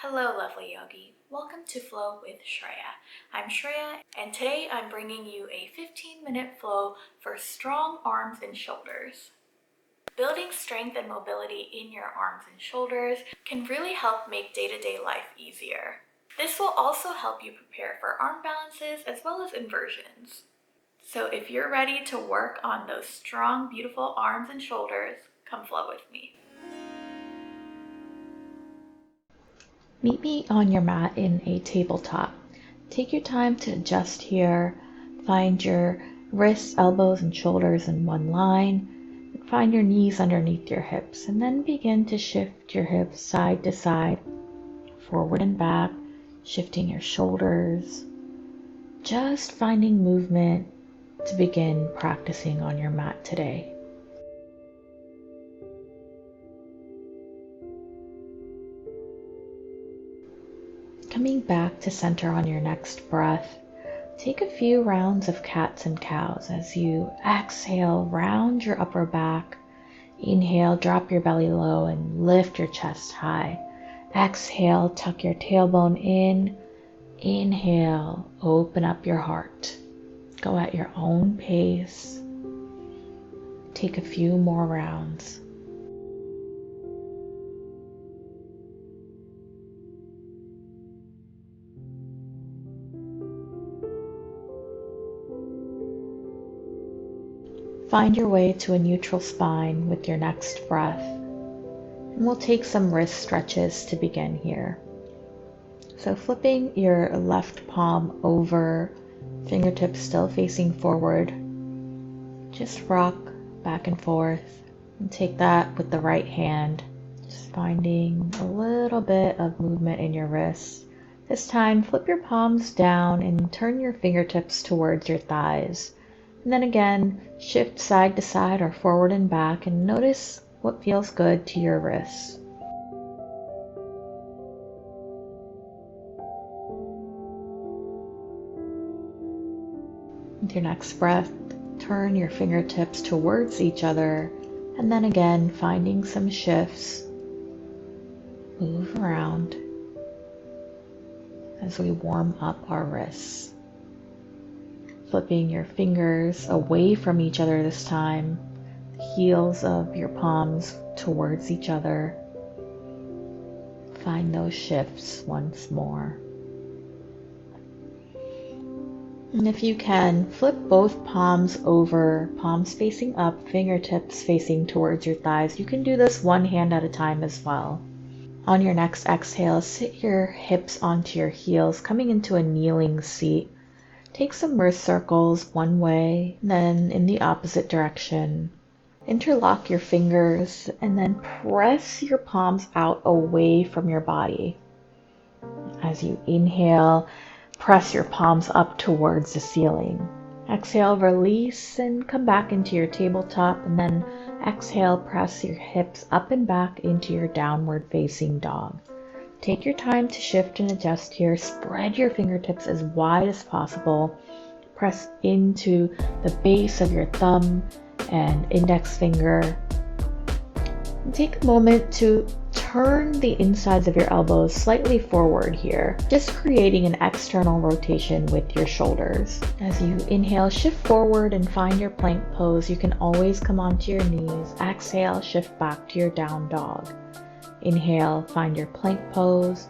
Hello, lovely yogi. Welcome to Flow with Shreya. I'm Shreya, and today I'm bringing you a 15-minute flow for strong arms and shoulders. Building strength and mobility in your arms and shoulders can really help make day-to-day life easier. This will also help you prepare for arm balances as well as inversions. So if you're ready to work on those strong, beautiful arms and shoulders, come flow with me. Meet me on your mat in a tabletop. Take your time to adjust here. Find your wrists, elbows, and shoulders in one line. Find your knees underneath your hips, and then begin to shift your hips side to side, forward and back, shifting your shoulders. Just finding movement to begin practicing on your mat today. Coming back to center on your next breath, take a few rounds of cats and cows as you exhale, round your upper back. Inhale, drop your belly low and lift your chest high. Exhale, tuck your tailbone in. Inhale, open up your heart. Go at your own pace. Take a few more rounds. Find your way to a neutral spine with your next breath. And we'll take some wrist stretches to begin here. So flipping your left palm over, fingertips still facing forward. Just rock back and forth and take that with the right hand. Just finding a little bit of movement in your wrists. This time, flip your palms down and turn your fingertips towards your thighs. And then again, shift side to side or forward and back and notice what feels good to your wrists. With your next breath, turn your fingertips towards each other and then again, finding some shifts. Move around as we warm up our wrists. Flipping your fingers away from each other this time, the heels of your palms towards each other. Find those shifts once more. And if you can, flip both palms over, palms facing up, fingertips facing towards your thighs. You can do this one hand at a time as well. On your next exhale, sit your hips onto your heels, coming into a kneeling seat. Take some wrist circles one way, then in the opposite direction. Interlock your fingers and then press your palms out away from your body. As you inhale, press your palms up towards the ceiling. Exhale, release and come back into your tabletop, and then exhale, press your hips up and back into your downward facing dog. Take your time to shift and adjust here. Spread your fingertips as wide as possible. Press into the base of your thumb and index finger. And take a moment to turn the insides of your elbows slightly forward here, just creating an external rotation with your shoulders. As you inhale, shift forward and find your plank pose. You can always come onto your knees. Exhale, shift back to your down dog. Inhale, find your plank pose.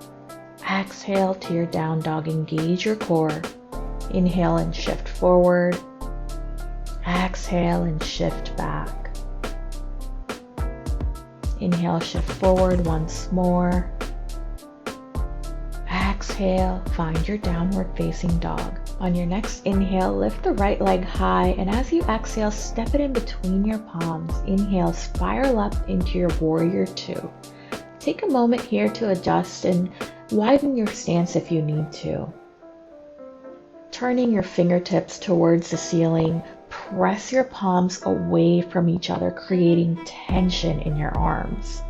Exhale to your down dog, engage your core. Inhale and shift forward. Exhale and shift back. Inhale, shift forward once more. Exhale, find your downward facing dog. On your next inhale, lift the right leg high, and as you exhale, step it in between your palms. Inhale, spiral up into your warrior two. Take a moment here to adjust and widen your stance if you need to. Turning your fingertips towards the ceiling, press your palms away from each other, creating tension in your arms.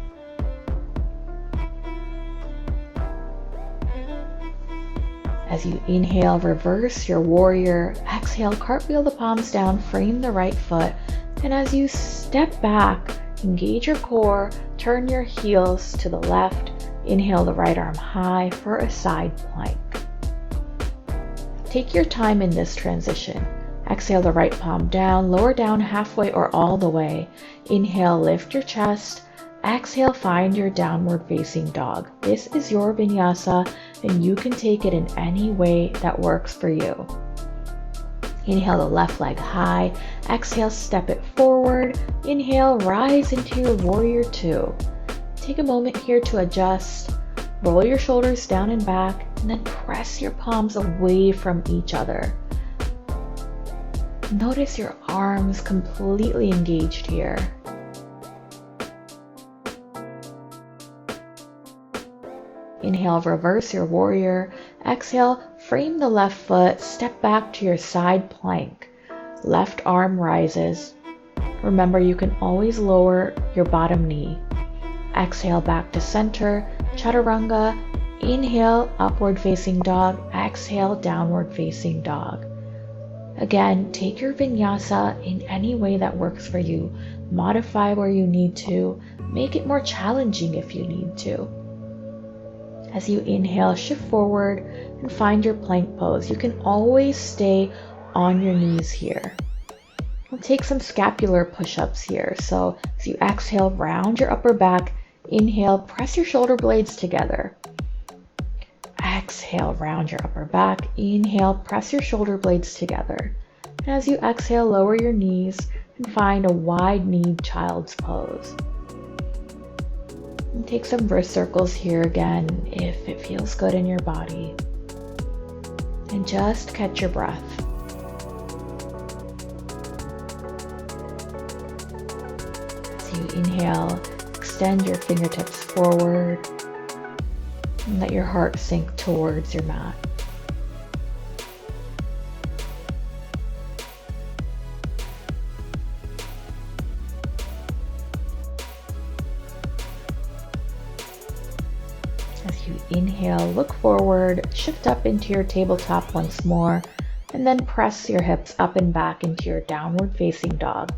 As you inhale, reverse your warrior. Exhale, cartwheel the palms down, frame the right foot. And as you step back, engage your core, turn your heels to the left, Inhale the right arm high for a side plank. Take your time in this transition. Exhale the right palm down, lower down halfway or all the way. Inhale, lift your chest. Exhale, find your downward facing dog. This is your vinyasa, and you can take it in any way that works for you. Inhale the left leg high. Exhale, step it forward. Inhale, rise into your warrior two. Take a moment here to adjust. Roll your shoulders down and back, and then press your palms away from each other. Notice your arms completely engaged here. Inhale, reverse your warrior. Exhale, frame the left foot, step back to your side plank. Left arm rises. Remember, you can always lower your bottom knee. Exhale, back to center, chaturanga. Inhale, upward facing dog. Exhale, downward facing dog. Again, take your vinyasa in any way that works for you. Modify where you need to. Make it more challenging if you need to. As you inhale, shift forward and find your plank pose. You can always stay on your knees here. We'll take some scapular push-ups here. So as you exhale, round your upper back. Inhale, press your shoulder blades together. Exhale, round your upper back. Inhale, press your shoulder blades together. And as you exhale, lower your knees and find a wide-kneed child's pose. And take some wrist circles here again if it feels good in your body. And just catch your breath. As you inhale, extend your fingertips forward and let your heart sink towards your mat. As you inhale, look forward, shift up into your tabletop once more, and then press your hips up and back into your downward facing dog.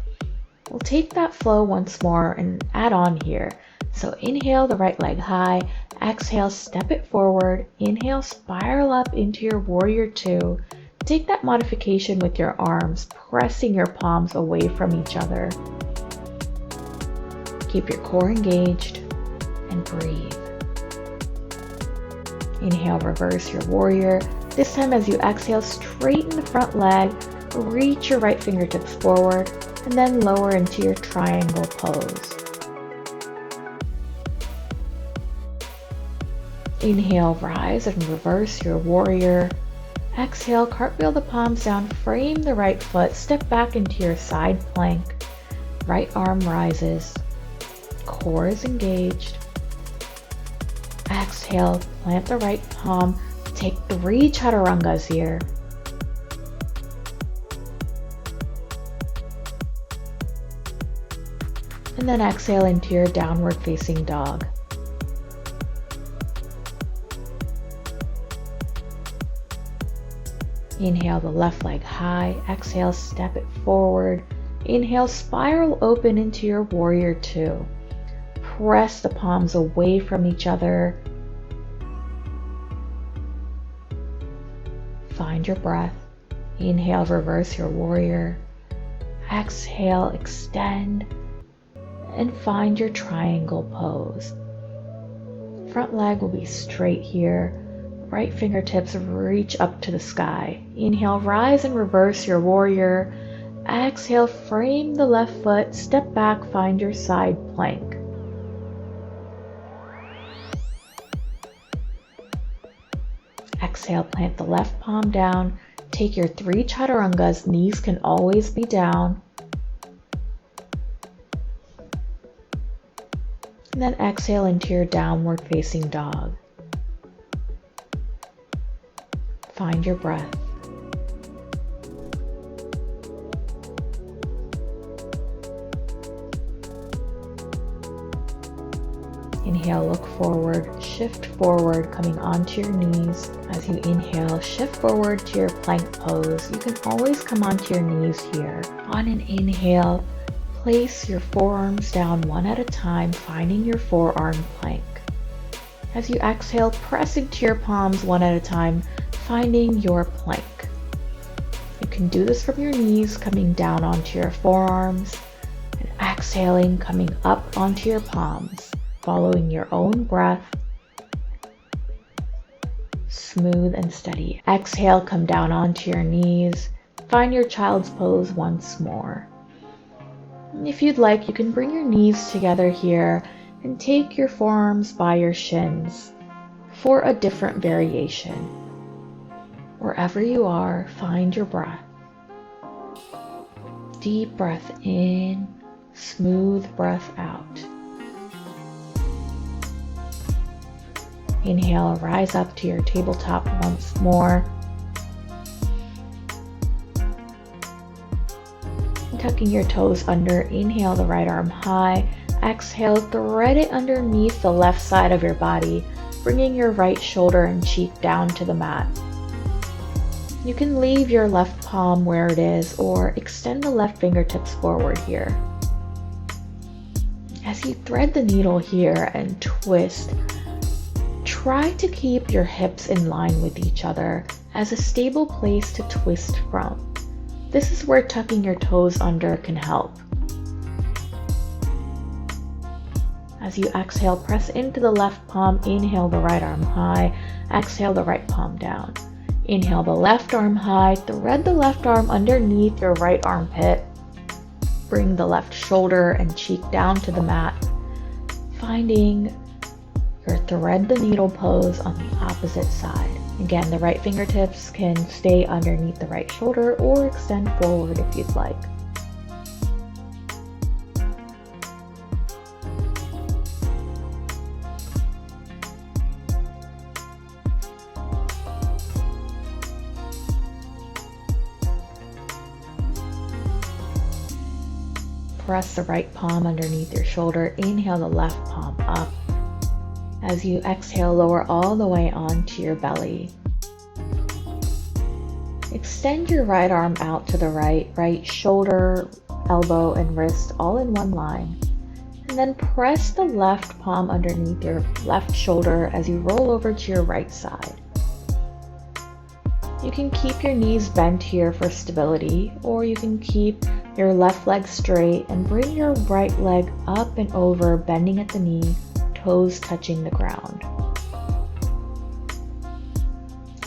We'll take that flow once more and add on here. So inhale the right leg high, exhale, step it forward, inhale, spiral up into your warrior two. Take that modification with your arms, pressing your palms away from each other. Keep your core engaged and breathe. Inhale, reverse your warrior. This time as you exhale, straighten the front leg, reach your right fingertips forward, and then lower into your triangle pose. Inhale, rise and reverse your warrior. Exhale, cartwheel the palms down, frame the right foot, step back into your side plank. Right arm rises, core is engaged. Exhale, plant the right palm, take 3 chaturangas here. And then exhale into your downward facing dog. Inhale the left leg high, exhale, step it forward. Inhale, spiral open into your warrior two. Press the palms away from each other. Find your breath. Inhale, reverse your warrior. Exhale, extend, and find your triangle pose. Front leg will be straight here. Right fingertips reach up to the sky. Inhale, rise and reverse your warrior. Exhale, frame the left foot, step back, find your side plank. Exhale, plant the left palm down. Take your 3 chaturangas, knees can always be down. And then exhale into your downward facing dog. Find your breath. Inhale, look forward, shift forward, coming onto your knees. As you inhale, shift forward to your plank pose. You can always come onto your knees here. On an inhale, place your forearms down one at a time, finding your forearm plank. As you exhale, press into your palms one at a time, finding your plank. You can do this from your knees, coming down onto your forearms, and exhaling, coming up onto your palms, following your own breath. Smooth and steady. Exhale, come down onto your knees. Find your child's pose once more. And if you'd like, you can bring your knees together here and take your forearms by your shins for a different variation. Wherever you are, find your breath. Deep breath in, smooth breath out. Inhale, rise up to your tabletop once more. Tucking your toes under, inhale the right arm high. Exhale, thread it underneath the left side of your body, bringing your right shoulder and cheek down to the mat. You can leave your left palm where it is or extend the left fingertips forward here. As you thread the needle here and twist, try to keep your hips in line with each other as a stable place to twist from. This is where tucking your toes under can help. As you exhale, press into the left palm, inhale the right arm high, exhale the right palm down. Inhale the left arm high, thread the left arm underneath your right armpit. Bring the left shoulder and cheek down to the mat, finding your thread the needle pose on the opposite side. Again, the right fingertips can stay underneath the right shoulder or extend forward if you'd like. Press the right palm underneath your shoulder. Inhale the left palm up. As you exhale, lower all the way onto your belly. Extend your right arm out to the right shoulder, elbow, and wrist all in one line. And then press the left palm underneath your left shoulder as you roll over to your right side. You can keep your knees bent here for stability, or you can keep your left leg straight and bring your right leg up and over, bending at the knee, toes touching the ground.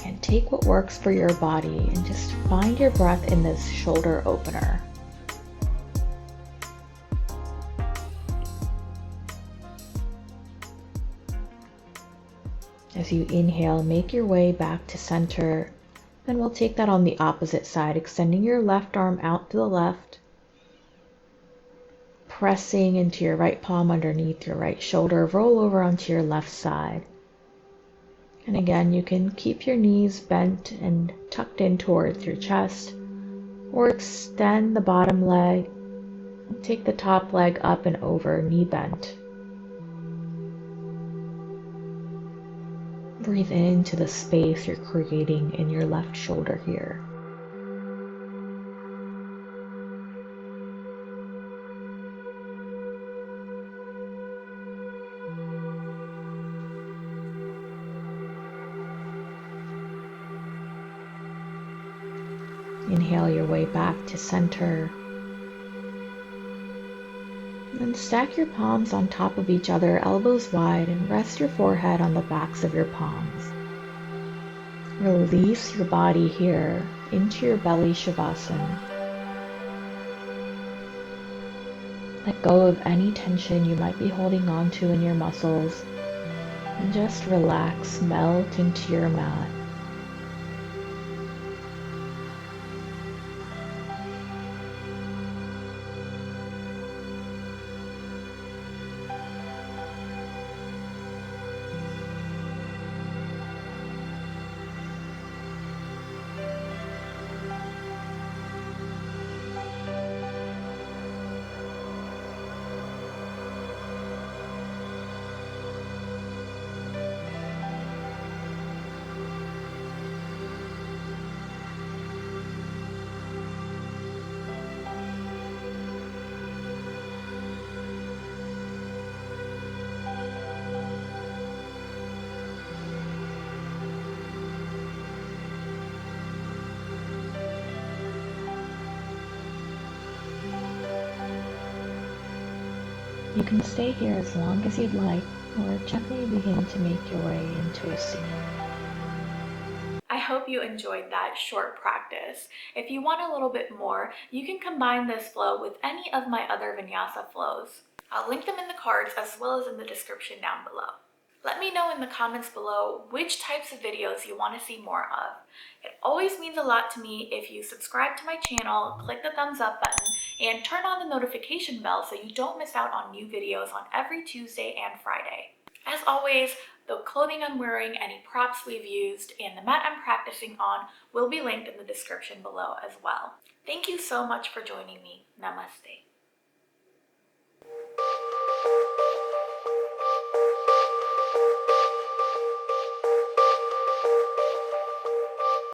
And take what works for your body and just find your breath in this shoulder opener. As you inhale, make your way back to center. Then we'll take that on the opposite side, extending your left arm out to the left, pressing into your right palm underneath your right shoulder, roll over onto your left side. And again, you can keep your knees bent and tucked in towards your chest, or extend the bottom leg, and take the top leg up and over, knee bent. Breathe into the space you're creating in your left shoulder here. Inhale your way back to center. Then stack your palms on top of each other, elbows wide, and rest your forehead on the backs of your palms. Release your body here into your belly shavasana. Let go of any tension you might be holding on to in your muscles, and just relax, melt into your mat. You can stay here as long as you'd like, or gently begin to make your way into a seat. I hope you enjoyed that short practice. If you want a little bit more, you can combine this flow with any of my other Vinyasa flows. I'll link them in the cards as well as in the description down below. Let me know in the comments below which types of videos you want to see more of. It always means a lot to me if you subscribe to my channel, click the thumbs up button, and turn on the notification bell so you don't miss out on new videos on every Tuesday and Friday. As always, the clothing I'm wearing, any props we've used, and the mat I'm practicing on will be linked in the description below as well. Thank you so much for joining me. Namaste.